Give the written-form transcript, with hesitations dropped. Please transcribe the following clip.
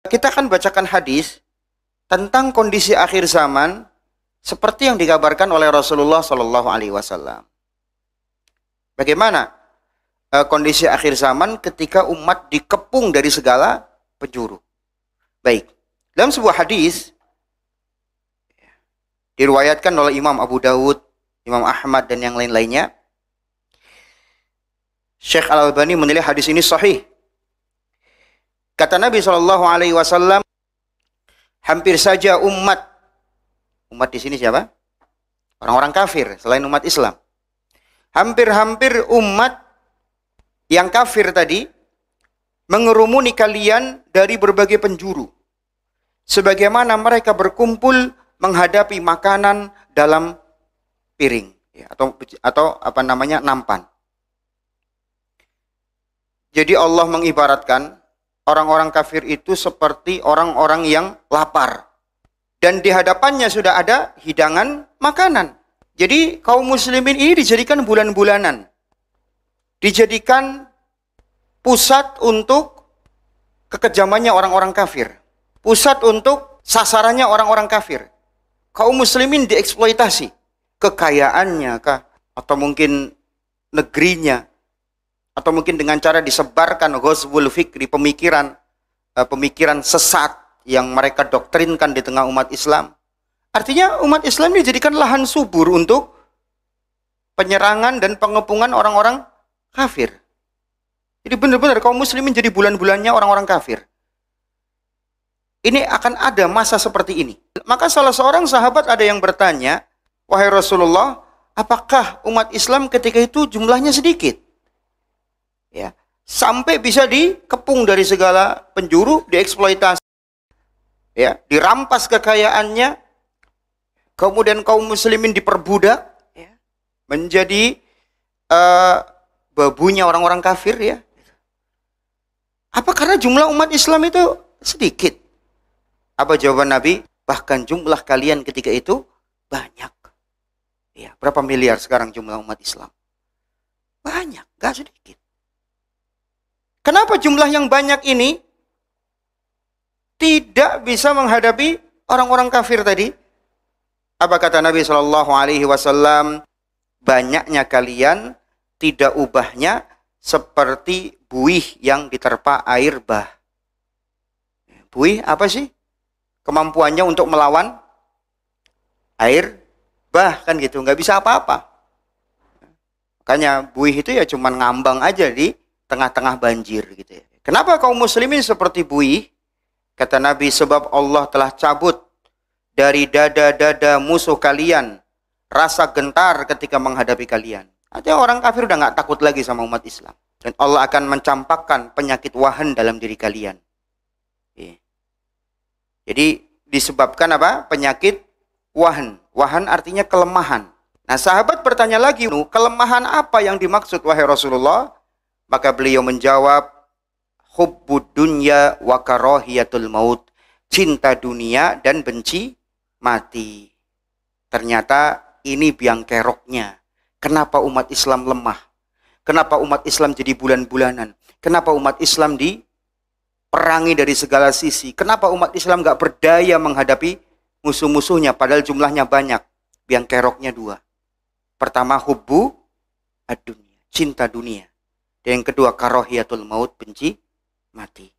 Kita akan bacakan hadis tentang kondisi akhir zaman seperti yang dikabarkan oleh Rasulullah Shallallahu Alaihi Wasallam. Bagaimana kondisi akhir zaman ketika umat dikepung dari segala penjuru? Baik, dalam sebuah hadis diriwayatkan oleh Imam Abu Dawud, Imam Ahmad dan yang lain-lainnya, Syekh Al-Albani menilai hadis ini sahih. Kata Nabi Shallallahu Alaihi Wasallam, hampir saja umat di sini siapa? Orang-orang kafir selain umat Islam. Hampir-hampir umat yang kafir tadi mengerumuni kalian dari berbagai penjuru, sebagaimana mereka berkumpul menghadapi makanan dalam piring, ya, atau apa namanya, nampan. Jadi Allah mengibaratkan orang-orang kafir itu seperti orang-orang yang lapar. Dan di hadapannya sudah ada hidangan makanan. Jadi kaum muslimin ini dijadikan bulan-bulanan. Dijadikan pusat untuk kekejamannya orang-orang kafir. Pusat untuk sasarannya orang-orang kafir. Kaum muslimin dieksploitasi. Kekayaannya kah? Atau mungkin negerinya. Atau mungkin dengan cara disebarkan ghazwul fikri, pemikiran sesat yang mereka doktrinkan di tengah umat Islam. Artinya umat Islam ini dijadikan lahan subur untuk penyerangan dan pengepungan orang-orang kafir. Jadi benar-benar kaum muslimin jadi bulan-bulannya orang-orang kafir. Ini akan ada masa seperti ini. Maka salah seorang sahabat ada yang bertanya, "Wahai Rasulullah, apakah umat Islam ketika itu jumlahnya sedikit? Ya, sampai bisa dikepung dari segala penjuru, dieksploitasi, ya, dirampas kekayaannya, kemudian kaum muslimin diperbudak, ya, menjadi babunya orang-orang kafir, ya. Apa karena jumlah umat Islam itu sedikit?" Apa jawaban Nabi? Bahkan jumlah kalian ketika itu banyak. Ya, berapa miliar sekarang jumlah umat Islam? Banyak, gak sedikit. Kenapa jumlah yang banyak ini tidak bisa menghadapi orang-orang kafir tadi? Apa kata Nabi Shallallahu Alaihi Wasallam? Banyaknya kalian tidak ubahnya seperti buih yang diterpa air bah. Buih apa sih? Kemampuannya untuk melawan air bah, kan gitu. Nggak bisa apa-apa. Makanya buih itu ya cuma ngambang aja di tengah-tengah banjir gitu ya. Kenapa kaum muslimin seperti buih? Kata Nabi, sebab Allah telah cabut dari dada-dada musuh kalian rasa gentar ketika menghadapi kalian. Artinya orang kafir udah nggak takut lagi sama umat Islam. Dan Allah akan mencampakkan penyakit wahan dalam diri kalian. Ya. Jadi disebabkan apa? Penyakit wahan. Wahan artinya kelemahan. Nah, sahabat bertanya lagi, kelemahan apa yang dimaksud wahai Rasulullah? Maka beliau menjawab, hubbud dunya wa karahiyatul maut. Cinta dunia dan benci mati. Ternyata ini biang keroknya. Kenapa umat Islam lemah? Kenapa umat Islam jadi bulan-bulanan? Kenapa umat Islam diperangi dari segala sisi? Kenapa umat Islam gak berdaya menghadapi musuh-musuhnya padahal jumlahnya banyak? Biang keroknya dua. Pertama, hubbu ad-dunya, cinta dunia. Dan yang kedua, karahiyatul maut, benci mati.